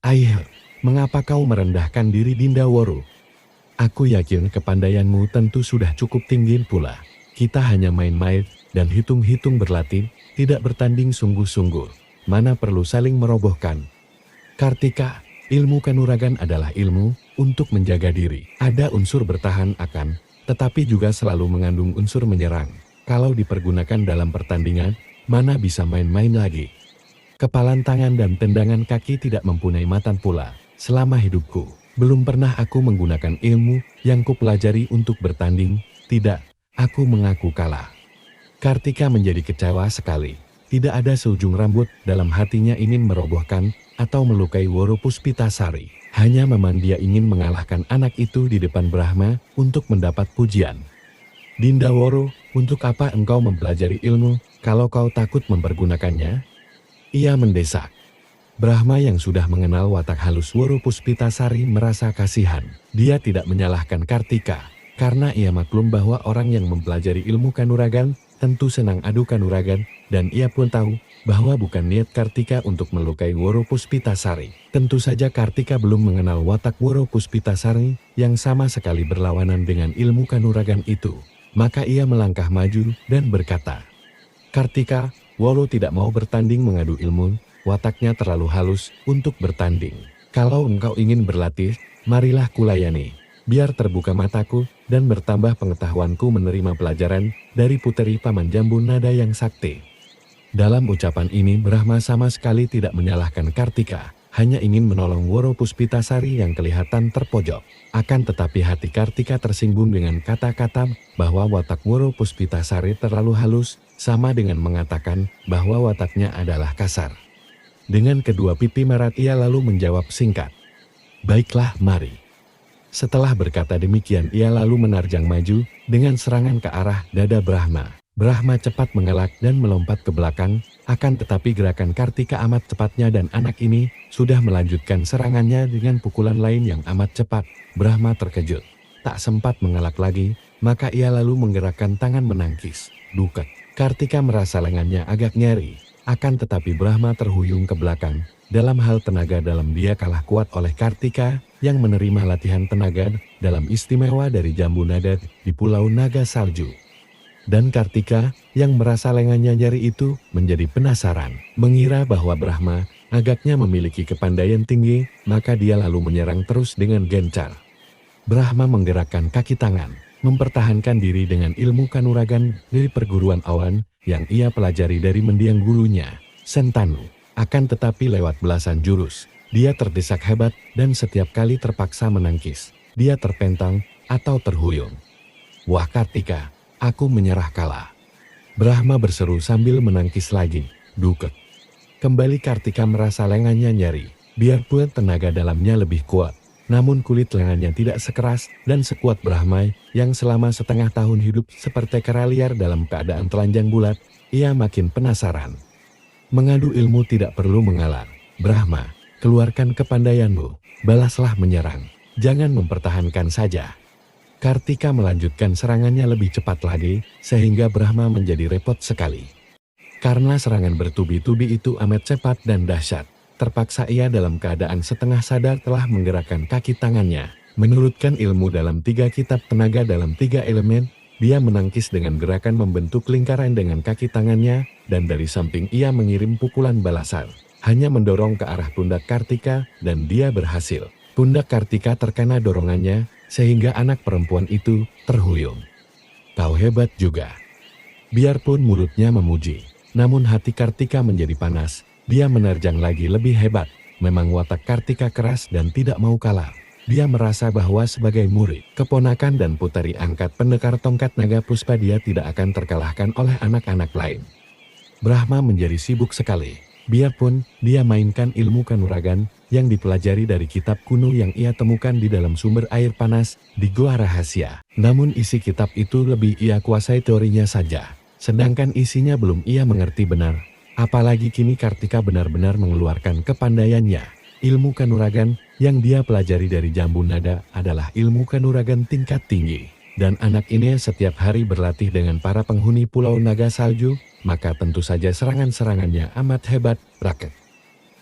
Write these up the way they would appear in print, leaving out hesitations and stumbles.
Aih, mengapa kau merendahkan diri Dinda Woro? Aku yakin kepandaianmu tentu sudah cukup tinggi pula. Kita hanya main-main dan hitung-hitung berlatih, tidak bertanding sungguh-sungguh. Mana perlu saling merobohkan. Kartika, ilmu kanuragan adalah ilmu untuk menjaga diri. Ada unsur bertahan akan, tetapi juga selalu mengandung unsur menyerang. Kalau dipergunakan dalam pertandingan, mana bisa main-main lagi. Kepalan tangan dan tendangan kaki tidak mempunyai matan pula. Selama hidupku, belum pernah aku menggunakan ilmu yang kupelajari untuk bertanding. Tidak, aku mengaku kalah. Kartika menjadi kecewa sekali. Tidak ada seujung rambut dalam hatinya ingin merobohkan atau melukai Woro Puspitasari. Hanya memang dia ingin mengalahkan anak itu di depan Brahma untuk mendapat pujian. Dinda Woro, untuk apa engkau mempelajari ilmu kalau kau takut mempergunakannya? Ia mendesak. Brahma yang sudah mengenal watak halus Woro Puspitasari merasa kasihan. Dia tidak menyalahkan Kartika, karena ia maklum bahwa orang yang mempelajari ilmu kanuragan tentu senang adu kanuragan, dan ia pun tahu bahwa bukan niat Kartika untuk melukai Woro Puspitasari. Tentu saja Kartika belum mengenal watak Woro Puspitasari yang sama sekali berlawanan dengan ilmu kanuragan itu. Maka ia melangkah maju dan berkata, Kartika, Woro tidak mau bertanding mengadu ilmu, wataknya terlalu halus untuk bertanding. Kalau engkau ingin berlatih, marilah kulayani. Biar terbuka mataku dan bertambah pengetahuanku menerima pelajaran dari puteri Paman Jambu Nada yang sakti. Dalam ucapan ini Brahma sama sekali tidak menyalahkan Kartika, hanya ingin menolong Woro Puspitasari yang kelihatan terpojok. Akan tetapi hati Kartika tersinggung dengan kata-kata bahwa watak Woro Puspitasari terlalu halus, sama dengan mengatakan bahwa wataknya adalah kasar. Dengan kedua pipi merat ia lalu menjawab singkat, "Baiklah, mari." Setelah berkata demikian ia lalu menerjang maju dengan serangan ke arah dada Brahma. Brahma cepat mengelak dan melompat ke belakang, akan tetapi gerakan Kartika amat cepatnya dan anak ini sudah melanjutkan serangannya dengan pukulan lain yang amat cepat. Brahma terkejut, tak sempat mengelak lagi, maka ia lalu menggerakkan tangan menangkis. Duket. Kartika merasa lengannya agak nyeri, akan tetapi Brahma terhuyung ke belakang. Dalam hal tenaga dalam dia kalah kuat oleh Kartika yang menerima latihan tenaga dalam istimewa dari Jambu Nada di Pulau Naga Salju. Dan Kartika yang merasa lengannya nyeri itu menjadi penasaran, mengira bahwa Brahma agaknya memiliki kepandaian tinggi, maka dia lalu menyerang terus dengan gencar. Brahma menggerakkan kaki tangan, mempertahankan diri dengan ilmu kanuragan dari perguruan awan yang ia pelajari dari mendiang gurunya, Sentanu. Akan tetapi lewat belasan jurus, dia terdesak hebat dan setiap kali terpaksa menangkis. Dia terpentang atau terhuyung. Wah Kartika, aku menyerah kalah. Brahma berseru sambil menangkis lagi. Duket. Kembali Kartika merasa lengannya nyeri, biarpun tenaga dalamnya lebih kuat. Namun kulit lengannya tidak sekeras dan sekuat Brahma yang selama setengah tahun hidup seperti kera liar dalam keadaan telanjang bulat. Ia makin penasaran. Mengadu ilmu tidak perlu mengalah. Brahma, keluarkan kepandaianmu, balaslah menyerang. Jangan mempertahankan saja. Kartika melanjutkan serangannya lebih cepat lagi, sehingga Brahma menjadi repot sekali. Karena serangan bertubi-tubi itu amat cepat dan dahsyat. Terpaksa ia dalam keadaan setengah sadar telah menggerakkan kaki tangannya. Menurutkan ilmu dalam 3 kitab tenaga dalam 3 elemen, dia menangkis dengan gerakan membentuk lingkaran dengan kaki tangannya, dan dari samping ia mengirim pukulan balasan. Hanya mendorong ke arah pundak Kartika, dan dia berhasil. Pundak Kartika terkena dorongannya, sehingga anak perempuan itu terhuyung. Kau hebat juga. Biarpun mulutnya memuji, namun hati Kartika menjadi panas. Dia menerjang lagi lebih hebat. Memang watak Kartika keras dan tidak mau kalah. Dia merasa bahwa sebagai murid, keponakan dan puteri angkat pendekar tongkat naga puspa dia tidak akan terkalahkan oleh anak-anak lain. Brahma menjadi sibuk sekali. Biarpun dia mainkan ilmu kanuragan yang dipelajari dari kitab kuno yang ia temukan di dalam sumber air panas di Goa Rahasia. Namun isi kitab itu lebih ia kuasai teorinya saja. Sedangkan isinya belum ia mengerti benar. Apalagi kini Kartika benar-benar mengeluarkan kepandaiannya. Ilmu kanuragan yang dia pelajari dari Jambu Nada adalah ilmu kanuragan tingkat tinggi. Dan anak ini setiap hari berlatih dengan para penghuni Pulau Naga Salju, maka tentu saja serangan-serangannya amat hebat, raket.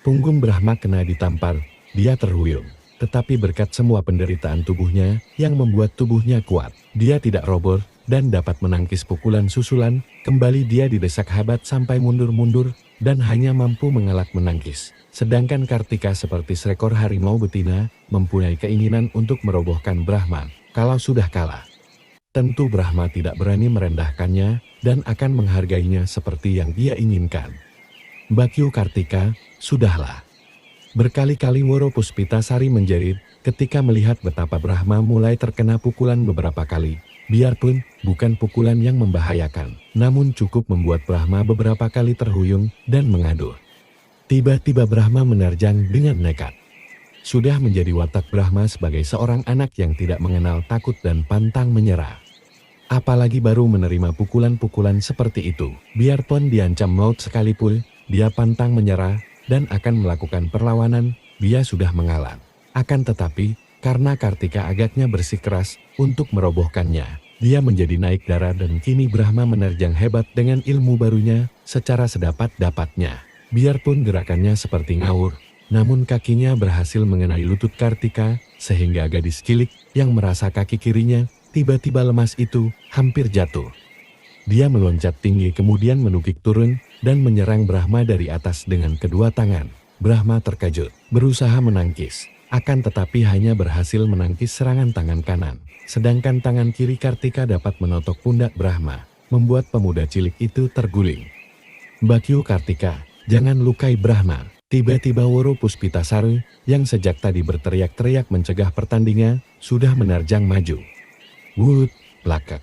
Punggung Brahma kena ditampar, dia terhuyung. Tetapi berkat semua penderitaan tubuhnya yang membuat tubuhnya kuat, dia tidak roboh dan dapat menangkis pukulan susulan. Kembali dia didesak hebat sampai mundur-mundur dan hanya mampu mengelak menangkis. Sedangkan Kartika seperti seekor harimau betina, mempunyai keinginan untuk merobohkan Brahma. Kalau sudah kalah, tentu Brahma tidak berani merendahkannya dan akan menghargainya seperti yang dia inginkan. Bakyu Kartika, sudahlah. Berkali-kali Woro Puspitasari menjerit ketika melihat betapa Brahma mulai terkena pukulan beberapa kali. Biarpun bukan pukulan yang membahayakan, namun cukup membuat Brahma beberapa kali terhuyung dan mengaduh. Tiba-tiba Brahma menerjang dengan nekat. Sudah menjadi watak Brahma sebagai seorang anak yang tidak mengenal takut dan pantang menyerah. Apalagi baru menerima pukulan-pukulan seperti itu. Biarpun diancam maut sekalipun, dia pantang menyerah dan akan melakukan perlawanan. Dia sudah mengalah. Akan tetapi, karena Kartika agaknya bersikeras untuk merobohkannya, dia menjadi naik darah dan kini Brahma menerjang hebat dengan ilmu barunya secara sedapat-dapatnya. Biarpun gerakannya seperti ngawur, namun kakinya berhasil mengenai lutut Kartika sehingga gadis cilik yang merasa kaki kirinya tiba-tiba lemas itu hampir jatuh. Dia meloncat tinggi kemudian menukik turun dan menyerang Brahma dari atas dengan kedua tangan. Brahma terkejut, berusaha menangkis. Akan tetapi hanya berhasil menangkis serangan tangan kanan. Sedangkan tangan kiri Kartika dapat menotok pundak Brahma, membuat pemuda cilik itu terguling. Bakyu Kartika, jangan lukai Brahma. Tiba-tiba Woro Puspitasari, yang sejak tadi berteriak-teriak mencegah pertandingan, sudah menerjang maju. Wut, plakak.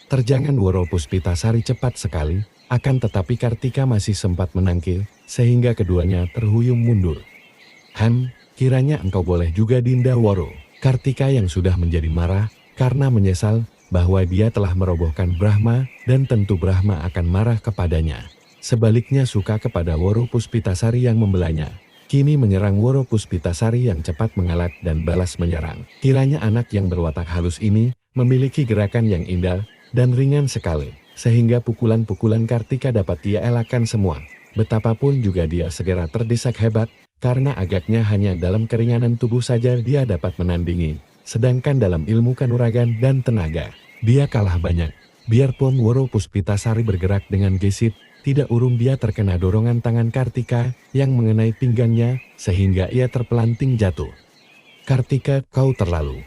Terjangan Woro Puspitasari cepat sekali, akan tetapi Kartika masih sempat menangkil, sehingga keduanya terhuyung mundur. Kiranya engkau boleh juga Dinda Woro. Kartika yang sudah menjadi marah, karena menyesal bahwa dia telah merobohkan Brahma, dan tentu Brahma akan marah kepadanya. Sebaliknya suka kepada Woro Puspitasari yang membelanya. Kini menyerang Woro Puspitasari yang cepat mengalat dan balas menyerang. Kiranya anak yang berwatak halus ini, memiliki gerakan yang indah, dan ringan sekali, sehingga pukulan-pukulan Kartika dapat dia elakkan semua. Betapapun juga dia segera terdesak hebat, karena agaknya hanya dalam keringanan tubuh saja dia dapat menandingi, sedangkan dalam ilmu kanuragan dan tenaga, dia kalah banyak. Biarpun Woro Puspitasari bergerak dengan gesit, tidak urung dia terkena dorongan tangan Kartika yang mengenai pinggangnya, sehingga ia terpelanting jatuh. Kartika, kau terlalu.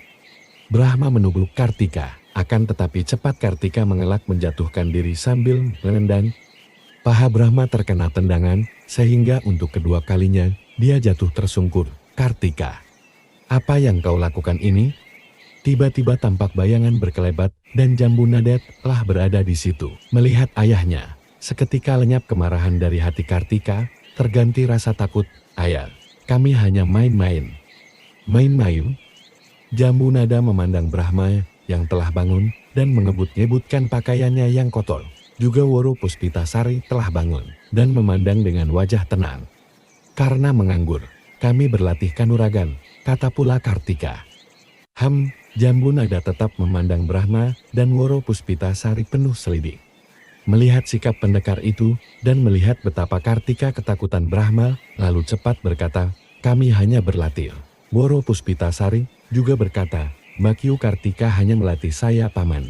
Brahma menubuk Kartika, akan tetapi cepat Kartika mengelak menjatuhkan diri sambil menendang. Paha Brahma terkena tendangan, sehingga untuk kedua kalinya, dia jatuh tersungkur. Kartika, apa yang kau lakukan ini? Tiba-tiba tampak bayangan berkelebat, dan Jambunada telah berada di situ. Melihat ayahnya, seketika lenyap kemarahan dari hati Kartika, terganti rasa takut. Ayah, kami hanya main-main. Main-main? Jambunada memandang Brahma yang telah bangun, dan mengebut-ngebutkan pakaiannya yang kotor. Juga Woro Puspitasari telah bangun, dan memandang dengan wajah tenang. Karena menganggur, kami berlatih kanuragan, kata pula Kartika. Jambunada tetap memandang Brahma dan Woro Puspitasari penuh selidik. Melihat sikap pendekar itu, dan melihat betapa Kartika ketakutan Brahma, lalu cepat berkata, kami hanya berlatih. Woro Puspitasari juga berkata, Bakyu Kartika hanya melatih saya paman.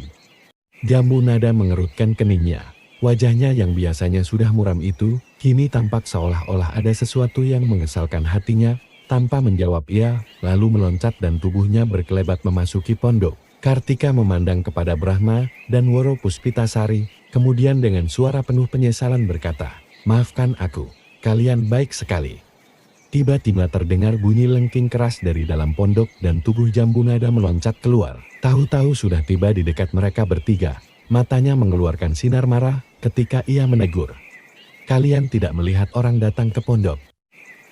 Jambunada mengerutkan keningnya. Wajahnya yang biasanya sudah muram itu, kini tampak seolah-olah ada sesuatu yang mengesalkan hatinya. Tanpa menjawab ia, lalu meloncat dan tubuhnya berkelebat memasuki pondok. Kartika memandang kepada Brahma dan Woro Puspitasari, kemudian dengan suara penuh penyesalan berkata, maafkan aku, kalian baik sekali. Tiba-tiba terdengar bunyi lengking keras dari dalam pondok dan tubuh Jambunada meloncat keluar. Tahu-tahu sudah tiba di dekat mereka bertiga. Matanya mengeluarkan sinar marah ketika ia menegur. Kalian tidak melihat orang datang ke pondok.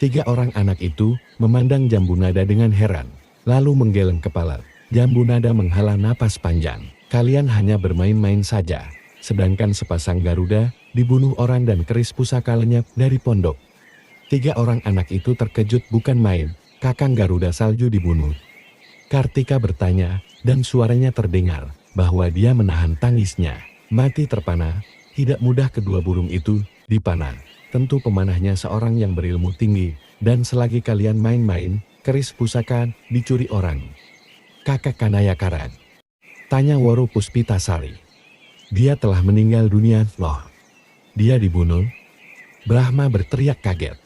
Tiga orang anak itu memandang Jambunada dengan heran, lalu menggeleng kepala. Jambunada menghela napas panjang. Kalian hanya bermain-main saja, sedangkan sepasang Garuda dibunuh orang dan keris pusaka lenyap dari pondok. Tiga orang anak itu terkejut bukan main, Kakang Garuda Salju dibunuh. Kartika bertanya, dan suaranya terdengar bahwa dia menahan tangisnya. Mati terpana, tidak mudah kedua burung itu dipanah. Tentu pemanahnya seorang yang berilmu tinggi, dan selagi kalian main-main, keris pusaka dicuri orang. Kakak Kanayakara, tanya Woro Puspitasari. Dia telah meninggal dunia, loh. Dia dibunuh? Brahma berteriak kaget.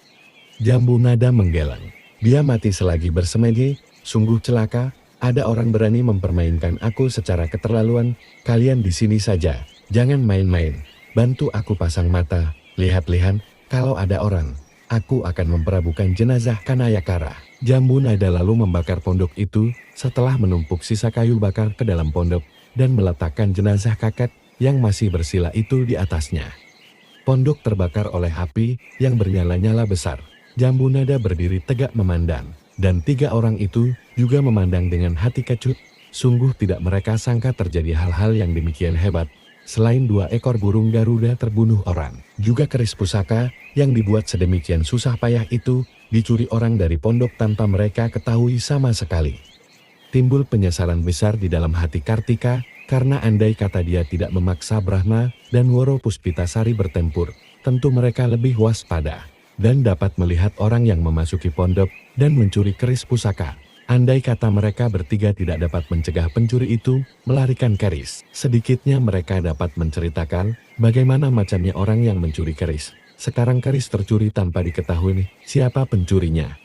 Jambu nada menggeleng. Dia mati selagi bersemedi, sungguh celaka, ada orang berani mempermainkan aku secara keterlaluan, kalian di sini saja, jangan main-main. Bantu aku pasang mata, lihat-lihat, kalau ada orang, aku akan memperabukan jenazah Kanayakara. Jambu nada lalu membakar pondok itu, setelah menumpuk sisa kayu bakar ke dalam pondok, dan meletakkan jenazah kakek yang masih bersila itu di atasnya. Pondok terbakar oleh api yang bernyala-nyala besar. Jambu nada berdiri tegak memandang, dan 3 orang itu juga memandang dengan hati kecut. Sungguh tidak mereka sangka terjadi hal-hal yang demikian hebat. Selain 2 ekor burung Garuda terbunuh orang, juga keris pusaka yang dibuat sedemikian susah payah itu dicuri orang dari pondok tanpa mereka ketahui sama sekali. Timbul penyesalan besar di dalam hati Kartika, karena andai kata dia tidak memaksa Brahma dan Woro Puspitasari bertempur, tentu mereka lebih waspada dan dapat melihat orang yang memasuki pondok dan mencuri keris pusaka. Andai kata mereka bertiga tidak dapat mencegah pencuri itu melarikan keris, sedikitnya mereka dapat menceritakan bagaimana macamnya orang yang mencuri keris. Sekarang keris tercuri tanpa diketahui siapa pencurinya.